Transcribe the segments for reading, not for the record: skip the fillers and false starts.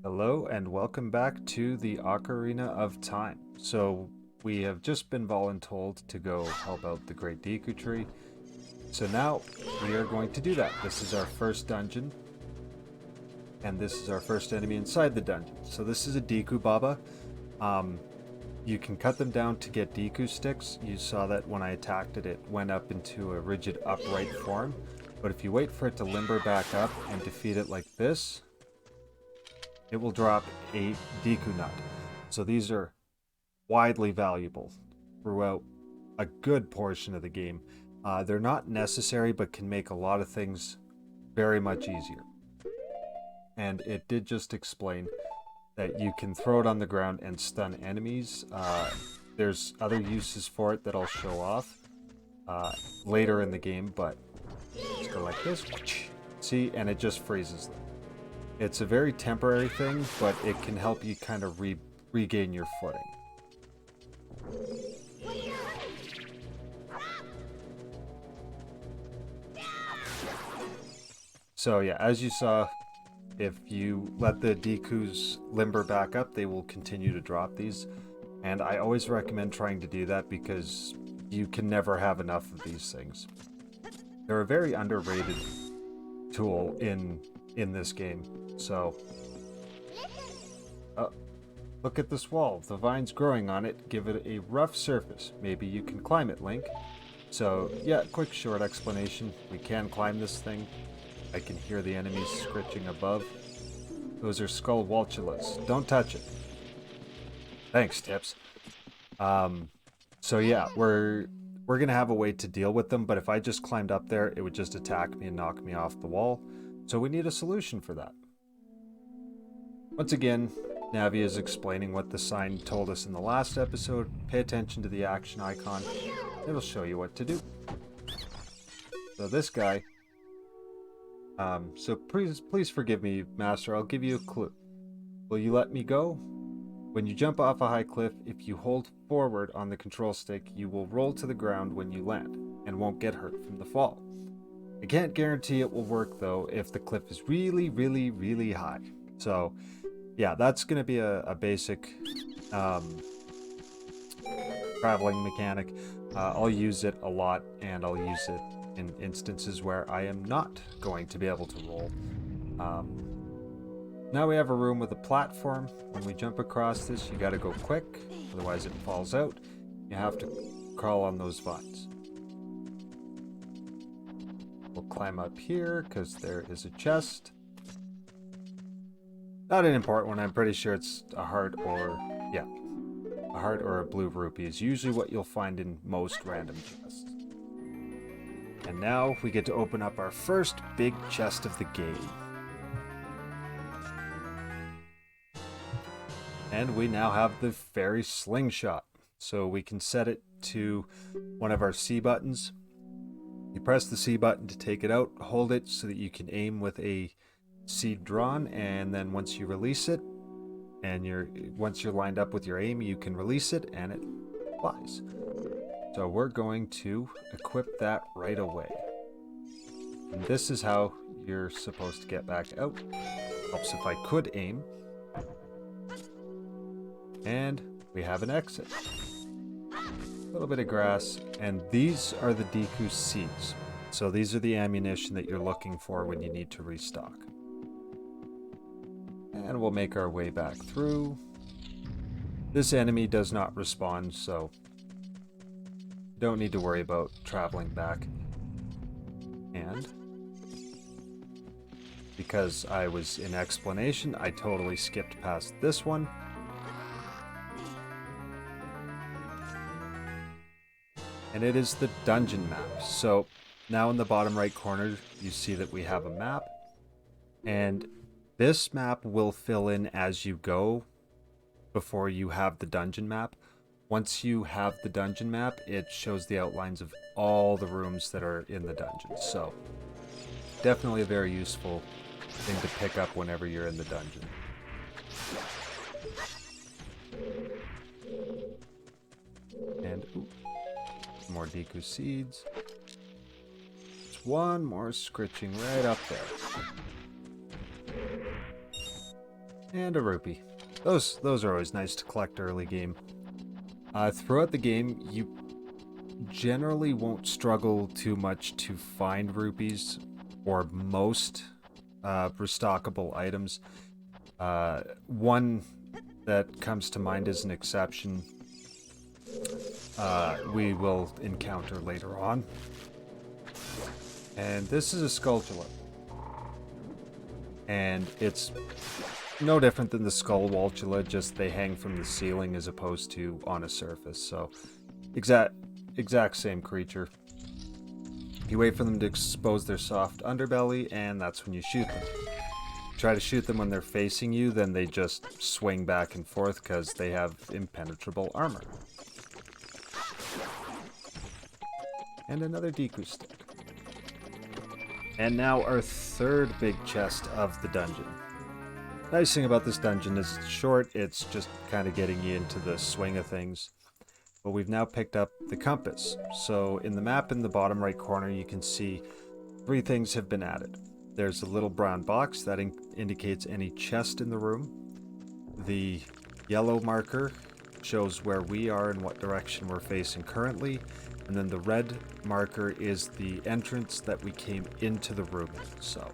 Hello and welcome back to the Ocarina of Time. So we have just been voluntold to go help out the Great Deku Tree. So now we are going to do that. This is our first dungeon. And this is our first enemy inside the dungeon. So this is a Deku Baba. You can cut them down to get Deku sticks. You saw that when I attacked it, it went up into a rigid upright form. But if you wait for it to limber back up and defeat it like this, it will drop a Deku Nut. So these are widely valuable throughout a good portion of the game. They're not necessary, but can make a lot of things very much easier. And it did just explain that you can throw it on the ground and stun enemies. There's other uses for it that I'll show off later in the game, but just go like this. See, and it just freezes them. It's a very temporary thing, but it can help you kind of regain your footing. So yeah, as you saw, if you let the Dekus limber back up, they will continue to drop these. And I always recommend trying to do that because you can never have enough of these things. They're a very underrated tool in this game. So, look at this wall. The vines growing on it give it a rough surface. Maybe you can climb it, Link. So, yeah, quick short explanation. We can climb this thing. I can hear the enemies scritching above. Those are skull waltulas. Don't touch it. Thanks, Tips. So yeah, we're gonna have a way to deal with them, but if I just climbed up there, it would just attack me and knock me off the wall. So we need a solution for that. Once again, Navi is explaining what the sign told us in the last episode. Pay attention to the action icon. It'll show you what to do. So this guy... so please forgive me, Master. I'll give you a clue. Will you let me go? When you jump off a high cliff, if you hold forward on the control stick, you will roll to the ground when you land, and won't get hurt from the fall. I can't guarantee it will work, though, if the cliff is really, really, really high. So, yeah, that's going to be a basic traveling mechanic. I'll use it a lot, and I'll use it in instances where I am not going to be able to roll. Now we have a room with a platform. When we jump across this, you gotta go quick, otherwise it falls out. You have to crawl on those vines. We'll climb up here, because there is a chest. Not an important one, I'm pretty sure it's a heart or... yeah. A heart or a blue rupee is usually what you'll find in most random chests. And now we get to open up our first big chest of the game. And we now have the fairy slingshot. So we can set it to one of our C buttons. You press the C button to take it out, hold it so that you can aim with a seed drawn, and then once you release it, and once you're lined up with your aim, you can release it and it flies. So we're going to equip that right away. And this is how you're supposed to get back out. Helps if I could aim. And we have an exit. A little bit of grass. And these are the Deku seeds. So these are the ammunition that you're looking for when you need to restock. And we'll make our way back through. This enemy does not respawn, so don't need to worry about traveling back. And because I was in explanation, I totally skipped past this one. And it is the dungeon map. So now in the bottom right corner, you see that we have a map. And this map will fill in as you go before you have the dungeon map. Once you have the dungeon map, it shows the outlines of all the rooms that are in the dungeon. So definitely a very useful thing to pick up whenever you're in the dungeon. And more Deku seeds. There's one more scritching right up there. And a rupee. Those are always nice to collect early game. Throughout the game, you generally won't struggle too much to find rupees or most restockable items. One that comes to mind as an exception we will encounter later on. And this is a Skulltula. And it's no different than the Skullwaltula, just they hang from the ceiling as opposed to on a surface. So exact same creature. You wait for them to expose their soft underbelly, and that's when you shoot them. Try to shoot them when they're facing you, then they just swing back and forth because they have impenetrable armor. And another Deku stick. And now our third big chest of the dungeon. Nice thing about this dungeon is it's short, it's just kind of getting you into the swing of things. But we've now picked up the compass. So in the map in the bottom right corner you can see 3 things have been added. There's a little brown box that indicates any chest in the room. The yellow marker shows where we are and what direction we're facing currently. And then the red marker is the entrance that we came into the room in. So,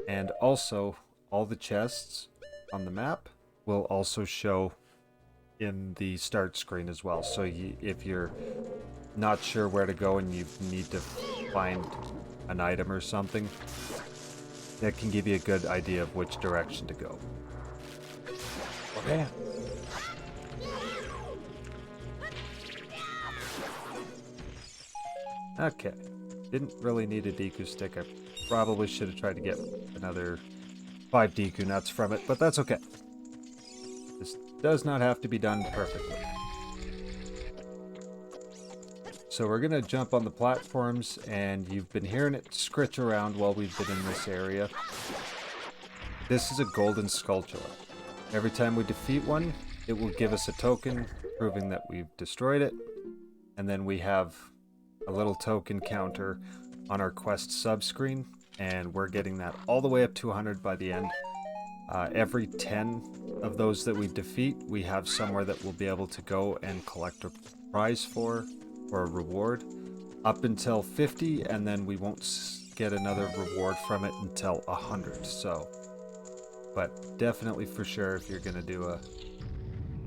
and also all the chests on the map will also show in the start screen as well. So if you're not sure where to go and you need to find an item or something, that can give you a good idea of which direction to go. Okay. Okay. Didn't really need a Deku stick. I probably should have tried to get another 5 Deku nuts from it, but that's okay. This does not have to be done perfectly. So we're going to jump on the platforms, and you've been hearing it scritch around while we've been in this area. This is a golden Skulltula. Every time we defeat one, it will give us a token proving that we've destroyed it. And then we have a little token counter on our quest subscreen, and we're getting that all the way up to 100 by the end. Every 10 of those that we defeat, we have somewhere that we'll be able to go and collect a prize for, or a reward, up until 50, and then we won't get another reward from it until 100. So, but definitely for sure, if you're going to do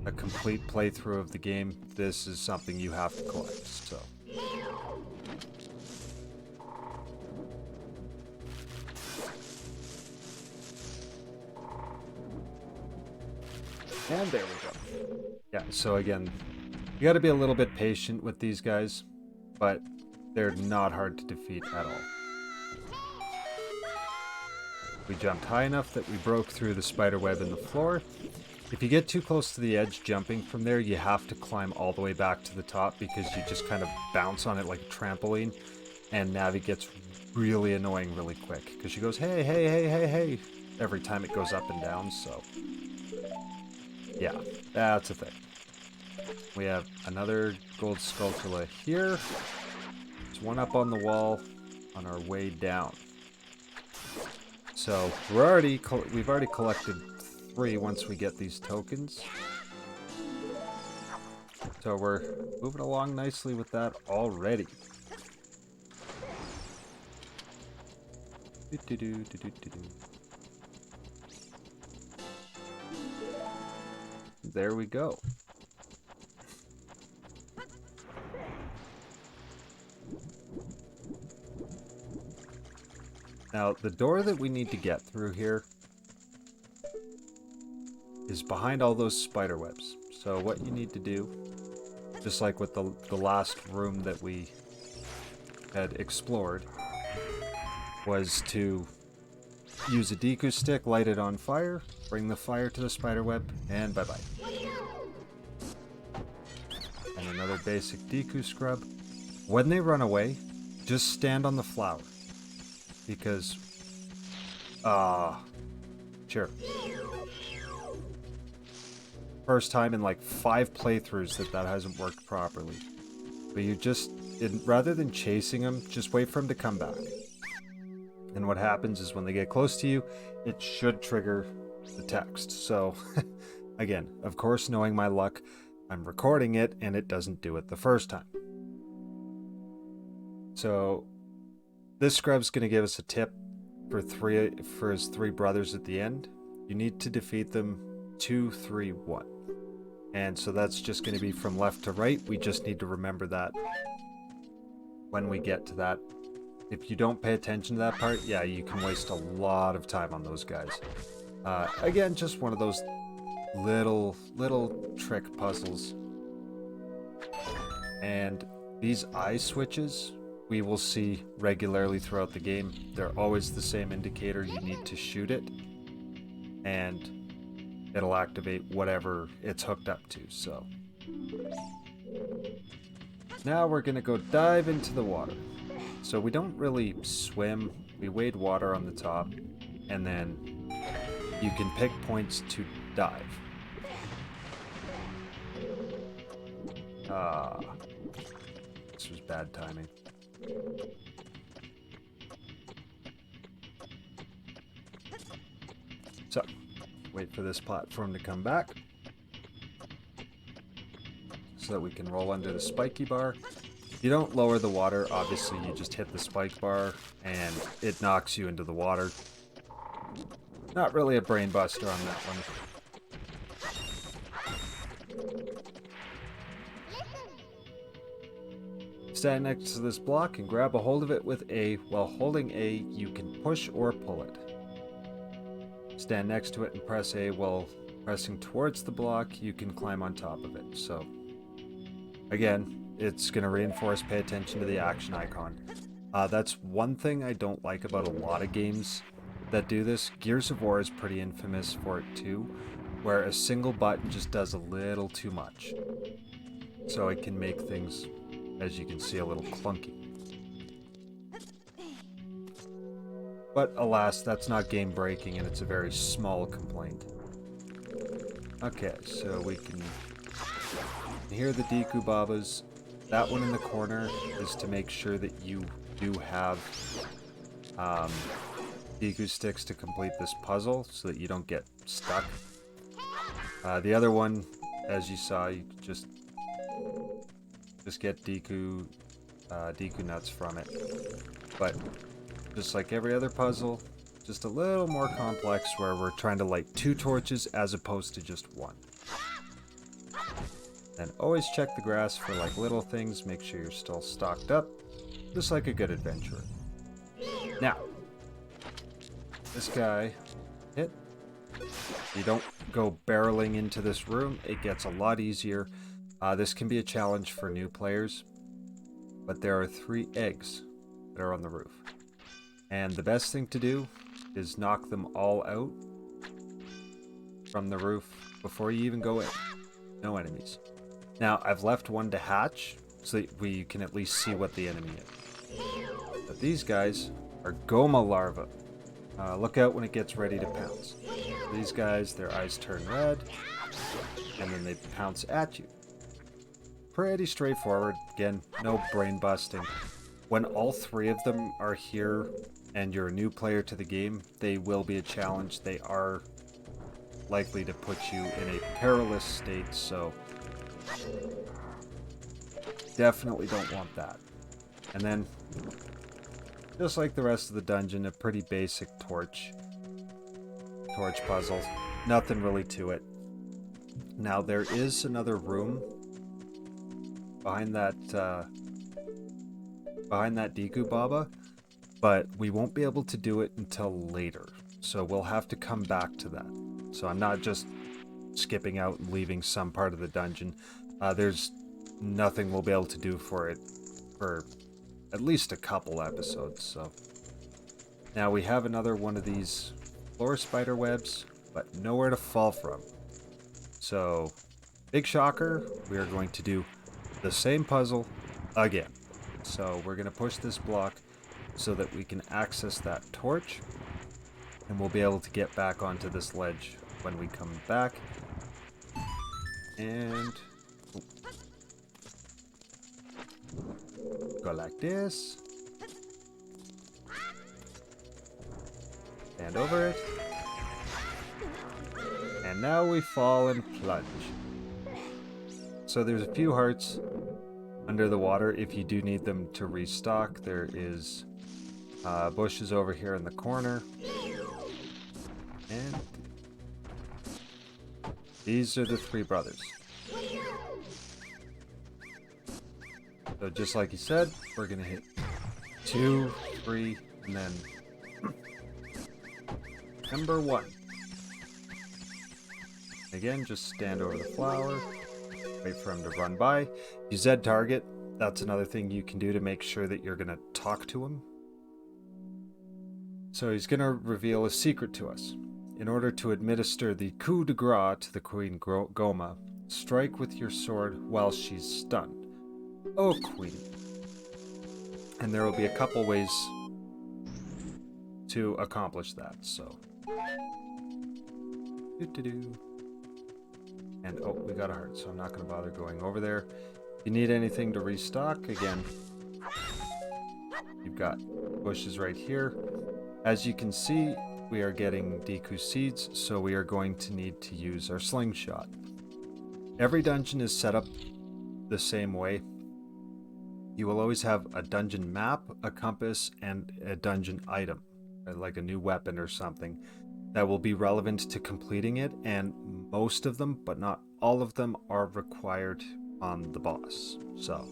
a complete playthrough of the game, this is something you have to collect. So. And there we go. Yeah, so again, you gotta be a little bit patient with these guys, but they're not hard to defeat at all. We jumped high enough that we broke through the spider web in the floor. If you get too close to the edge jumping from there, you have to climb all the way back to the top because you just kind of bounce on it like a trampoline, and Navi gets really annoying really quick because she goes, hey, hey, hey, hey, hey, every time it goes up and down, so. Yeah, that's a thing. We have another gold Skulltula here. There's one up on the wall on our way down. So we've already collected 3 once we get these tokens. So we're moving along nicely with that already. There we go. Now, the door that we need to get through here is behind all those spider webs. So what you need to do, just like with the last room that we had explored, was to use a Deku stick, light it on fire, bring the fire to the spider web, and bye-bye. And another basic Deku scrub. When they run away, just stand on the flower. Because, sure. First time in like 5 playthroughs that hasn't worked properly. But you just, rather than chasing them, just wait for them to come back. And what happens is when they get close to you, it should trigger the text. So again, of course, knowing my luck, I'm recording it and it doesn't do it the first time. So this scrub's going to give us a tip for his three brothers at the end. You need to defeat them 2, 3, 1. And so that's just going to be from left to right. We just need to remember that when we get to that. If you don't pay attention to that part, yeah, you can waste a lot of time on those guys. Again, just one of those little trick puzzles. And these eye switches we will see regularly throughout the game. They're always the same indicator. You need to shoot it and it'll activate whatever it's hooked up to. So now we're gonna go dive into the water. So we don't really swim, we wade water on the top, and then you can pick points to dive. This was bad timing. So, wait for this platform to come back so that we can roll under the spiky bar. You don't lower the water, obviously you just hit the spike bar and it knocks you into the water. Not really a brain buster on that one. Stand next to this block and grab a hold of it with A. While holding A, you can push or pull it. Stand next to it and press A. While pressing towards the block, you can climb on top of it. So, again, it's going to reinforce pay attention to the action icon. That's one thing I don't like about a lot of games that do this. Gears of War is pretty infamous for it too, where a single button just does a little too much. So it can make things, as you can see, a little clunky. But alas, that's not game breaking and it's a very small complaint. Okay, so we can hear the Deku Babas. That one in the corner is to make sure that you do have Deku sticks to complete this puzzle so that you don't get stuck. The other one, as you saw, you just get Deku nuts from it. But just like every other puzzle, just a little more complex where we're trying to light 2 torches as opposed to just 1. And always check the grass for like little things, make sure you're still stocked up, just like a good adventurer. Now, this guy hit. You don't go barreling into this room, it gets a lot easier. This can be a challenge for new players, but there are 3 eggs that are on the roof. And the best thing to do is knock them all out from the roof before you even go in. No enemies. Now, I've left one to hatch so that we can at least see what the enemy is. But these guys are Goma larvae. Look out when it gets ready to pounce. These guys, their eyes turn red, and then they pounce at you. Pretty straightforward. Again, no brain busting. When all 3 of them are here and you're a new player to the game, they will be a challenge. They are likely to put you in a perilous state, so definitely don't want that. And then, just like the rest of the dungeon, a pretty basic torch puzzle. Nothing really to it. Now there is another room behind that Deku Baba, but we won't be able to do it until later. So we'll have to come back to that. So I'm not just skipping out and leaving some part of the dungeon. There's nothing we'll be able to do for it for at least a couple episodes. So now we have another one of these floor spider webs, but nowhere to fall from. So big shocker, we are going to do the same puzzle again. So we're going to push this block so that we can access that torch, and we'll be able to get back onto this ledge when we come back. And go like this. Stand over it. And now we fall and plunge. So there's a few hearts under the water if you do need them to restock. There is bushes over here in the corner. And these are the three brothers. So just like he said, we're going to hit 2, 3, and then number 1. Again, just stand over the flower, wait for him to run by. You Z target, that's another thing you can do to make sure that you're going to talk to him. So he's going to reveal a secret to us. In order to administer the coup de grace to the Queen Goma, strike with your sword while she's stunned. Oh, Queen. And there will be a couple ways to accomplish that, so. And, oh, we got a heart, so I'm not going to bother going over there. If you need anything to restock, again, you've got bushes right here. As you can see, we are getting Deku seeds, so we are going to need to use our slingshot. Every dungeon is set up the same way. You will always have a dungeon map, a compass, and a dungeon item, like a new weapon or something, that will be relevant to completing it, and most of them, but not all of them, are required on the boss. So,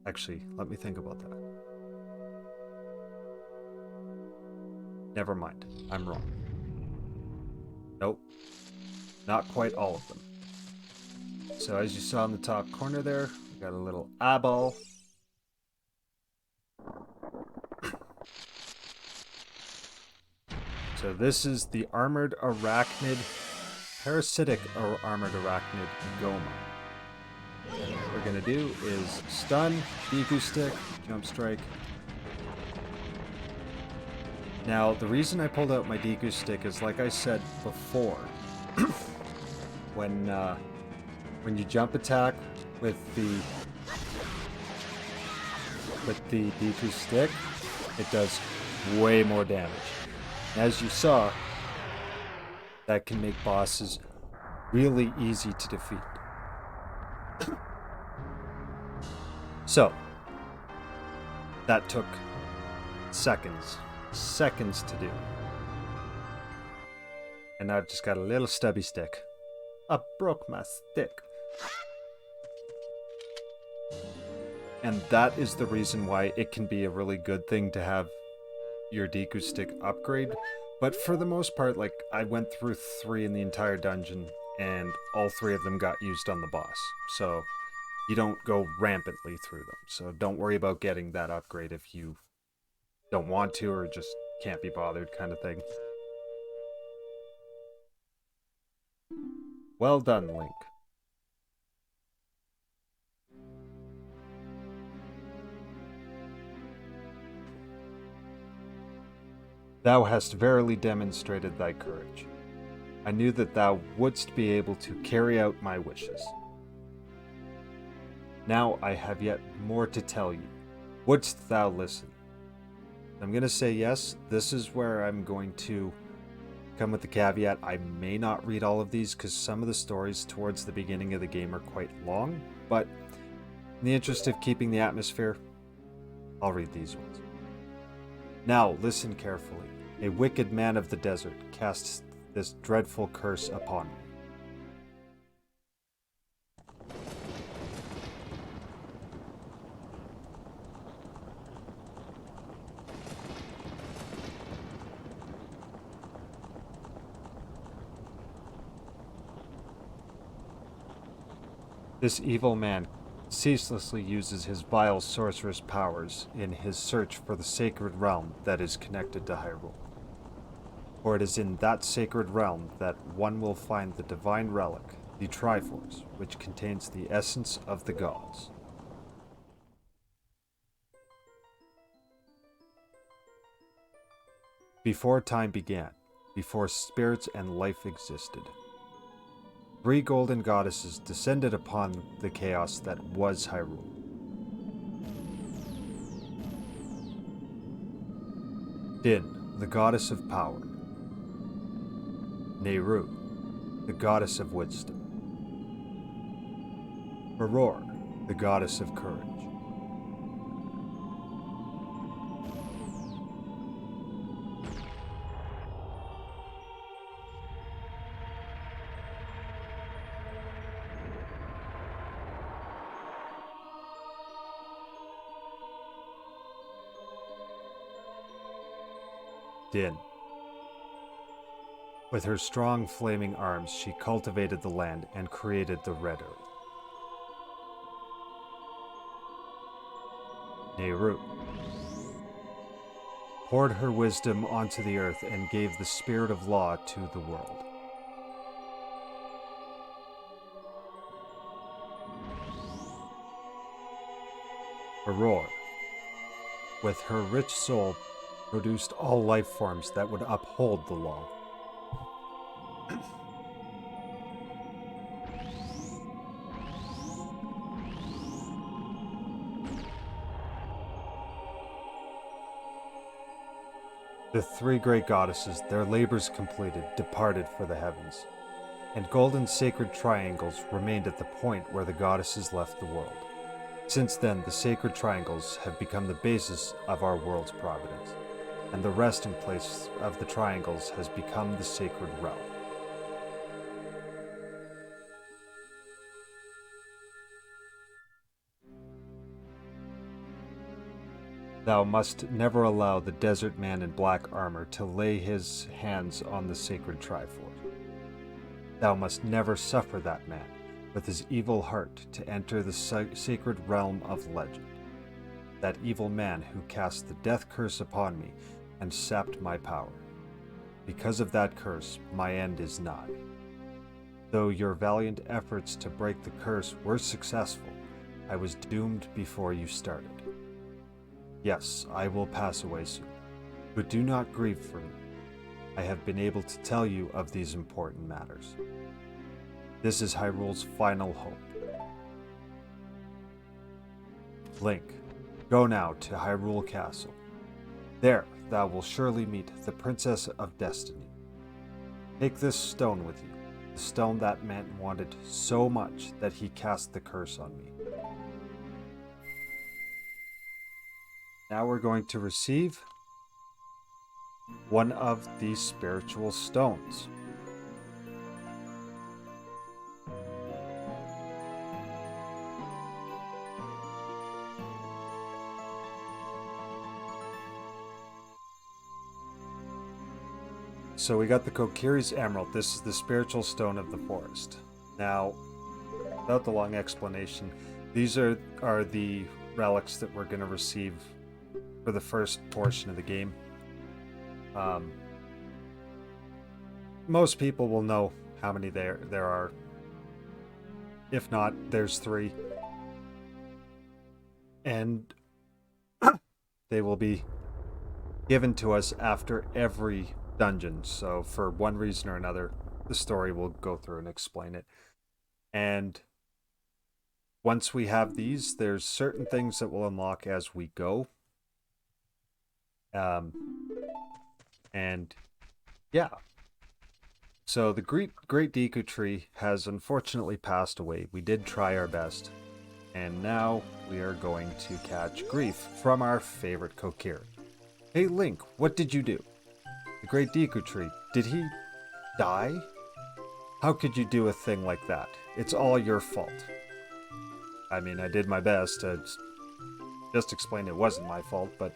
actually, let me think about that. Never mind, I'm wrong. Nope, not quite all of them. So as you saw in the top corner there, we got a little eyeball. So this is the armored arachnid, parasitic or armored arachnid Goma. And what we're going to do is stun, Deku stick, jump strike. Now the reason I pulled out my Deku stick is, like I said before, when you jump attack with the Deku stick, it does way more damage. As you saw, that can make bosses really easy to defeat. So, that took seconds to do. And I've just got a little stubby stick. I broke my stick. And that is the reason why it can be a really good thing to have your Deku stick upgrade. But for the most part, like, I went through 3 in the entire dungeon, and all 3 of them got used on the boss. So you don't go rampantly through them. So don't worry about getting that upgrade if you don't want to or just can't be bothered, kind of thing. Well done, Link. Thou hast verily demonstrated thy courage. I knew that thou wouldst be able to carry out my wishes. Now I have yet more to tell you. Wouldst thou listen? I'm going to say yes. This is where I'm going to come with the caveat. I may not read all of these because some of the stories towards the beginning of the game are quite long, but in the interest of keeping the atmosphere, I'll read these ones. Now listen carefully. A wicked man of the desert casts this dreadful curse upon me. This evil man ceaselessly uses his vile sorcerous powers in his search for the sacred realm that is connected to Hyrule. For it is in that sacred realm that one will find the divine relic, the Triforce, which contains the essence of the gods. Before time began, before spirits and life existed, 3 golden goddesses descended upon the chaos that was Hyrule. Din, the goddess of power. Nehru, the goddess of wisdom. Aurora, the goddess of courage. Din. With her strong flaming arms, she cultivated the land and created the Red Earth. Nehru poured her wisdom onto the earth and gave the spirit of law to the world. Aurora, with her rich soul, produced all life forms that would uphold the law. The three great goddesses, their labors completed, departed for the heavens, and golden sacred triangles remained at the point where the goddesses left the world. Since then, the sacred triangles have become the basis of our world's providence, and the resting place of the triangles has become the sacred realm. Thou must never allow the desert man in black armor to lay his hands on the sacred Triforce. Thou must never suffer that man, with his evil heart, to enter the sacred realm of legend. That evil man who cast the death curse upon me and sapped my power. Because of that curse, my end is nigh. Though your valiant efforts to break the curse were successful, I was doomed before you started. Yes, I will pass away soon, but do not grieve for me. I have been able to tell you of these important matters. This is Hyrule's final hope. Link, go now to Hyrule Castle. There thou will surely meet the Princess of Destiny. Take this stone with you, the stone that man wanted so much that he cast the curse on me. Now we're going to receive one of these spiritual stones. So we got the Kokiri's Emerald. This is the spiritual stone of the forest. Now, without the long explanation, these are the relics that we're going to receive for the first portion of the game. Most people will know how many there are. If not, there's 3. And they will be given to us after every dungeon. So for one reason or another, the story will go through and explain it. And once we have these, there's certain things that will unlock as we go. And yeah. So the Great Deku Tree has unfortunately passed away. We did try our best. And now we are going to catch grief from our favorite Kokiri. Hey Link, what did you do? The Great Deku Tree, did he die? How could you do a thing like that? It's all your fault. I mean, I did my best to just explain it wasn't my fault, but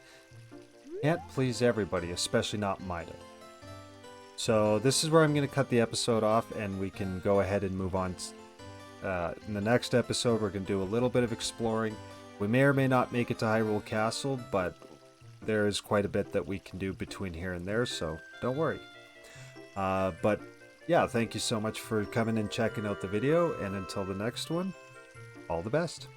can't please everybody, especially not Mida. So this is where I'm going to cut the episode off, and we can go ahead and move on. In the next episode, we're going to do a little bit of exploring. We may or may not make it to Hyrule Castle, but there is quite a bit that we can do between here and there, so don't worry. But yeah, thank you so much for coming and checking out the video, and until the next one, all the best.